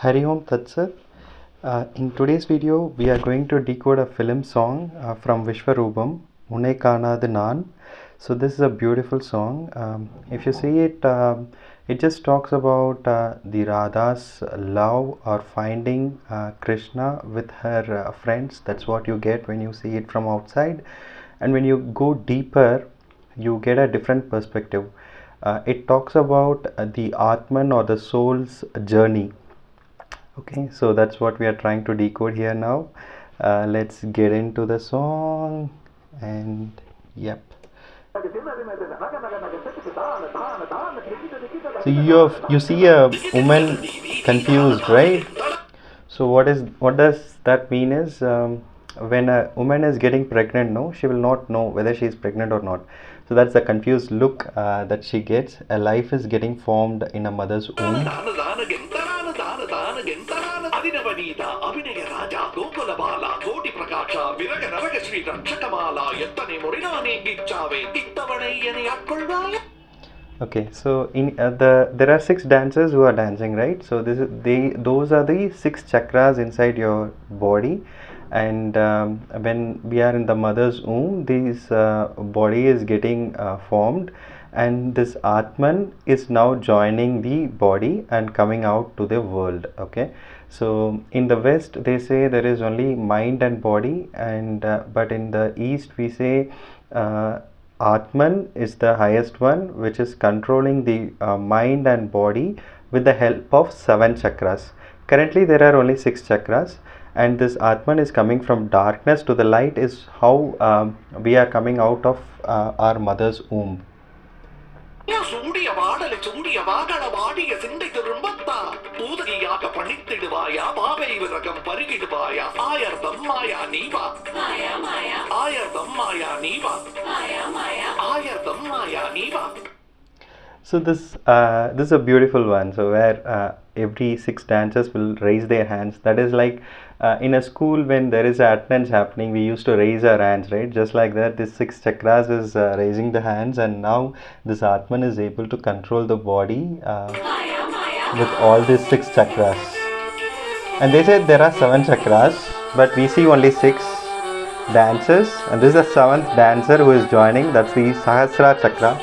Hari Ohm Tat Sat. In today's video, we are going to decode a film song from Vishvarupam, Unai Kaanadu Naan. So this is a beautiful song. If you see it, it just talks about the Radha's love or finding Krishna with her friends. That's what you get when you see it from outside. And when you go deeper, you get a different perspective. It talks about the Atman or the soul's journey. Okay, so that's what we are trying to decode here now. Let's get into the song. And yep, so you see a woman confused, right? So what does that mean is, when a woman is getting pregnant, no, she will not know whether she is pregnant or not. So that's the confused look that she gets. A life is getting formed in a mother's womb. Okay, so in there are 6 dancers who are dancing, right? So those are the 6 chakras inside your body. And when we are in the mother's womb, this body is getting formed, and this Atman is now joining the body and coming out to the world. Okay, so in the West they say there is only mind and body, and but in the East we say Atman is the highest one, which is controlling the mind and body with the help of 7 chakras. Currently there are only 6 chakras, and this Atman is coming from darkness to the light, is how we are coming out of our mother's womb. So this is a beautiful one. So where every 6 dancers will raise their hands. That is like in a school when there is attendance happening, we used to raise our hands, right? Just like that, this 6 chakras is raising the hands, and now this Atman is able to control the body with all these 6 chakras. And they said there are 7 chakras, but we see only 6 dancers, and this is the 7th dancer who is joining. That's the Sahasra chakra.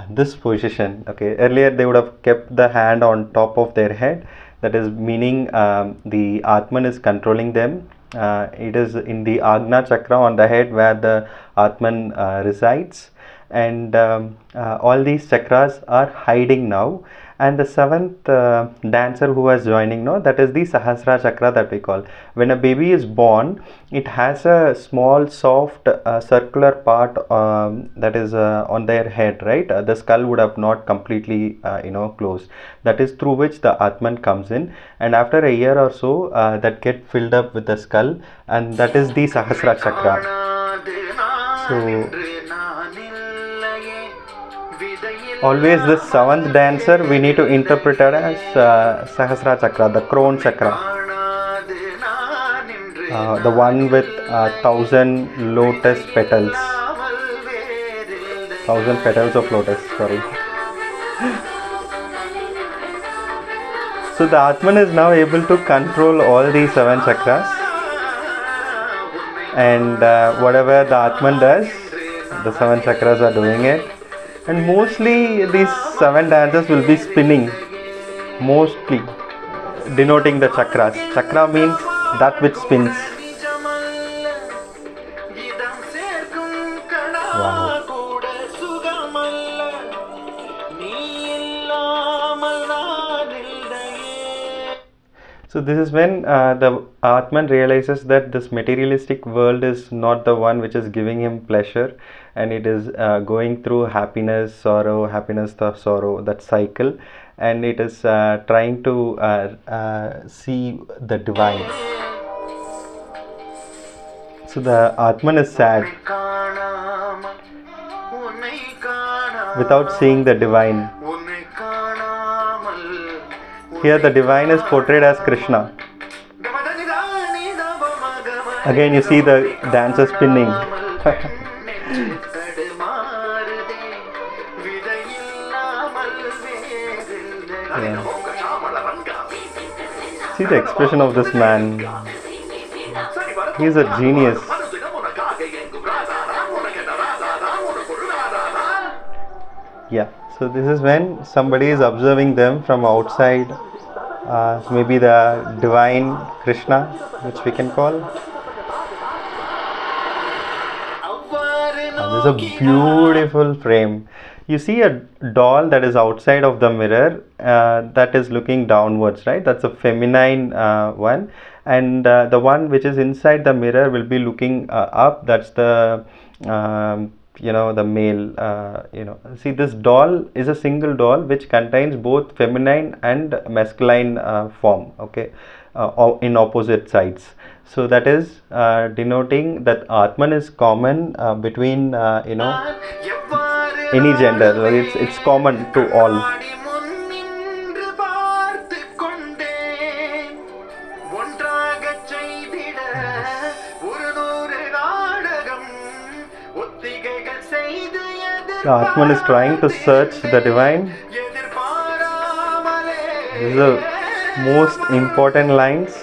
This position. Okay, earlier they would have kept the hand on top of their head. That is meaning the Atman is controlling them. It is in the Agna chakra on the head where the Atman resides, and all these chakras are hiding now. And the 7th dancer who was joining now, that is the Sahasra chakra that we call. When a baby is born, it has a small soft circular part that is on their head, right? The skull would have not completely closed. That is through which the Atman comes in, and after a year or so that get filled up with the skull, and that is the Sahasra chakra. So always this 7th dancer we need to interpret it as Sahasra chakra, the crown chakra, the one with 1000 lotus petals, 1000 petals of lotus, sorry. So the Atman is now able to control all these 7 chakras, and whatever the Atman does, the 7 chakras are doing it. And mostly these 7 dancers will be spinning, mostly denoting the chakras. Chakra means that which spins. Wow. So this is when the Atman realizes that this materialistic world is not the one which is giving him pleasure, and it is going through happiness, sorrow, that cycle, and it is trying to see the divine. So the Atman is sad without seeing the divine. Here the divine is portrayed as Krishna. Again you see the dancer spinning. Yeah. See the expression of this man. He's a genius. Yeah. So this is when somebody is observing them from outside. Maybe the divine Krishna, which we can call. This is a beautiful frame. You see a doll that is outside of the mirror, that is looking downwards, right? That's a feminine one, and the one which is inside the mirror will be looking up. That's the the male. See, this doll is a single doll which contains both feminine and masculine form. Okay, in opposite sides. So that is denoting that Atman is common between any gender. It's common to all. The Atman is trying to search the divine. This is the most important lines.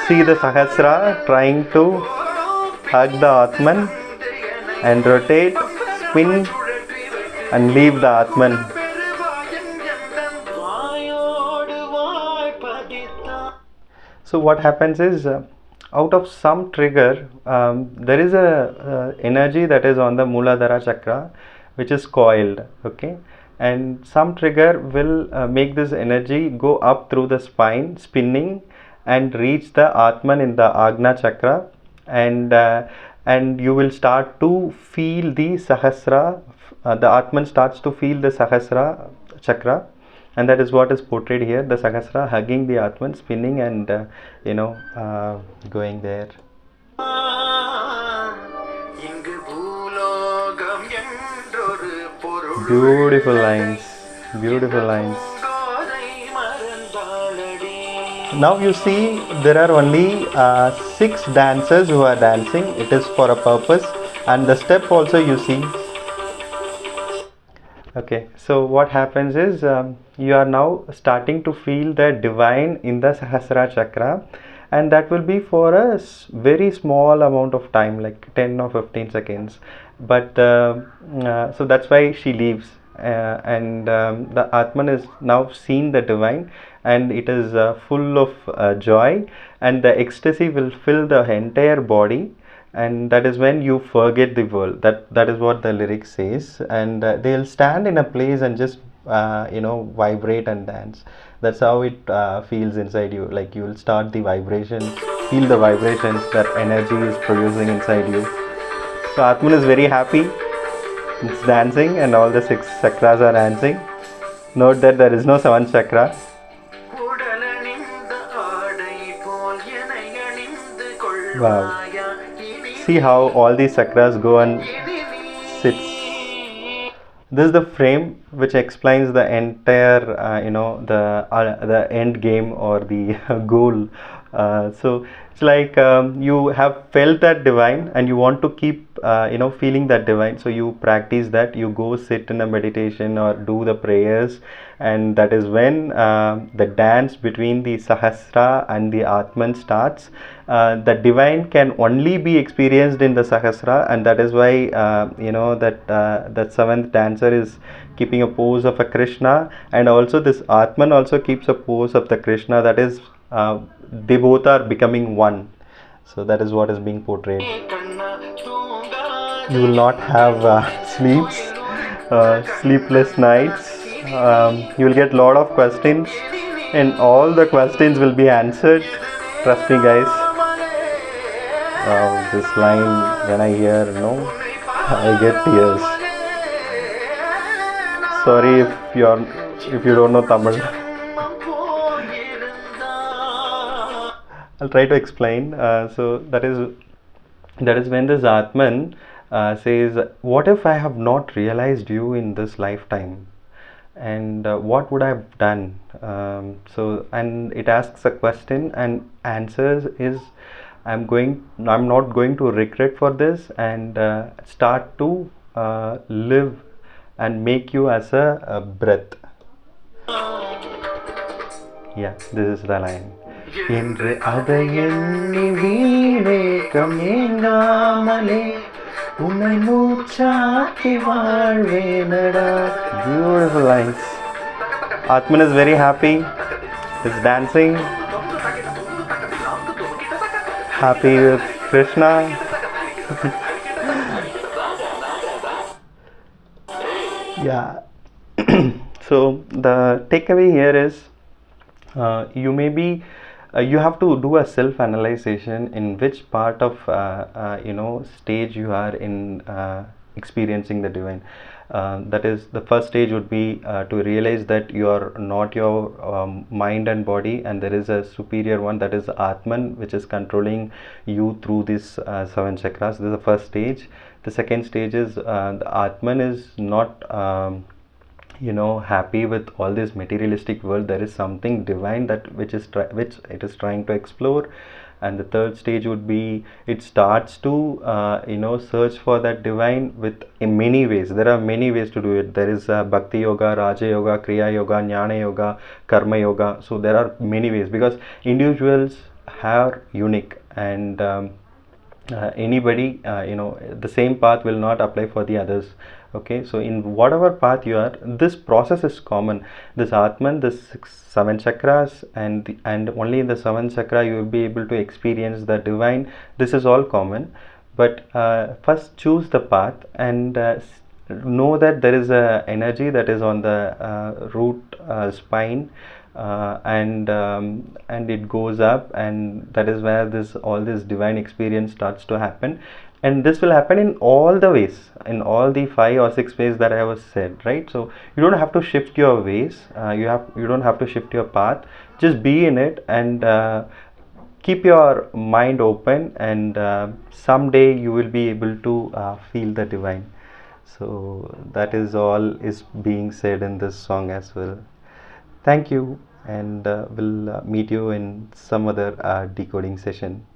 See the Sahasra trying to hug the Atman and rotate, spin and leave the Atman. So what happens is, out of some trigger, there is a energy that is on the Muladhara chakra which is coiled, okay, and some trigger will make this energy go up through the spine, spinning, and reach the Atman in the Agna chakra, and you will start to feel the Sahasra. The Atman starts to feel the Sahasra chakra, and that is what is portrayed here, the Sahasra hugging the Atman, spinning and going there. Beautiful lines, beautiful lines. Now you see there are only 6 dancers who are dancing. It is for a purpose, and the step also you see. Okay, so what happens is, you are now starting to feel the divine in the Sahasra chakra, and that will be for a very small amount of time, like 10 or 15 seconds. But so that's why she leaves, and the Atman is now seen the divine, and it is full of joy, and the ecstasy will fill the entire body. And that is when you forget the world. That is what the lyric says, and they'll stand in a place and just vibrate and dance. That's how it feels inside you. Like you will start the vibrations, feel the vibrations that energy is producing inside you. So Atman is very happy. It's dancing, and all the 6 chakras are dancing. Note that there is no 7th chakra. Wow. See how all these chakras go and sits. This is the frame which explains the entire the end game or the goal. So it's like you have felt that divine and you want to keep feeling that divine, so you practice that. You go sit in a meditation or do the prayers, and that is when the dance between the Sahasra and the Atman starts. The divine can only be experienced in the Sahasra, and that is why that 7th dancer is keeping a pose of a Krishna, and also this Atman also keeps a pose of the Krishna. That is, they both are becoming one. So that is what is being portrayed. You will not have sleepless nights. You will get lot of questions, and all the questions will be answered. Trust me, guys. This line, when I hear, I get tears. Sorry if you don't know Tamil. I'll try to explain. So that is when this Atman says, what if I have not realized you in this lifetime, and what would I have done? And it asks a question, and answers is, I'm not going to regret for this, and start to live and make you as a breath. Yeah, this is the line. என்று அதை எண்ணி வீணேக்கம் ஏங்காமலே உன்னை மூச்சாக்கி வாழ்வேனடா. Beautiful lines. Atman is very happy. He's dancing. Happy with Krishna. Yeah. So the takeaway here is you may be you have to do a self-analyzation in which part of stage you are in experiencing the divine. That is, the first stage would be to realize that you are not your mind and body, and there is a superior one, that is Atman, which is controlling you through these 7 chakras. This is the first stage. The second stage is the Atman is not happy with all this materialistic world. There is something divine that which it is trying to explore. And the third stage would be, it starts to search for that divine with in many ways. There are many ways to do it. There is bhakti yoga, raja yoga, kriya yoga, jnana yoga, karma yoga. So there are many ways, because individuals are unique, and anybody the same path will not apply for the others. Okay, so in whatever path you are, this process is common. This Atman, this 7 chakras, and only in the 7th chakra you will be able to experience the divine. This is all common, but first choose the path, and know that there is a energy that is on the root spine, and it goes up, and that is where all this divine experience starts to happen. And this will happen in all the ways, in all the 5 or 6 ways that I was said, right? So you don't have to shift your ways, you don't have to shift your path. Just be in it, and keep your mind open, and someday you will be able to feel the divine. So that is all is being said in this song as well. Thank you, and we'll meet you in some other decoding session.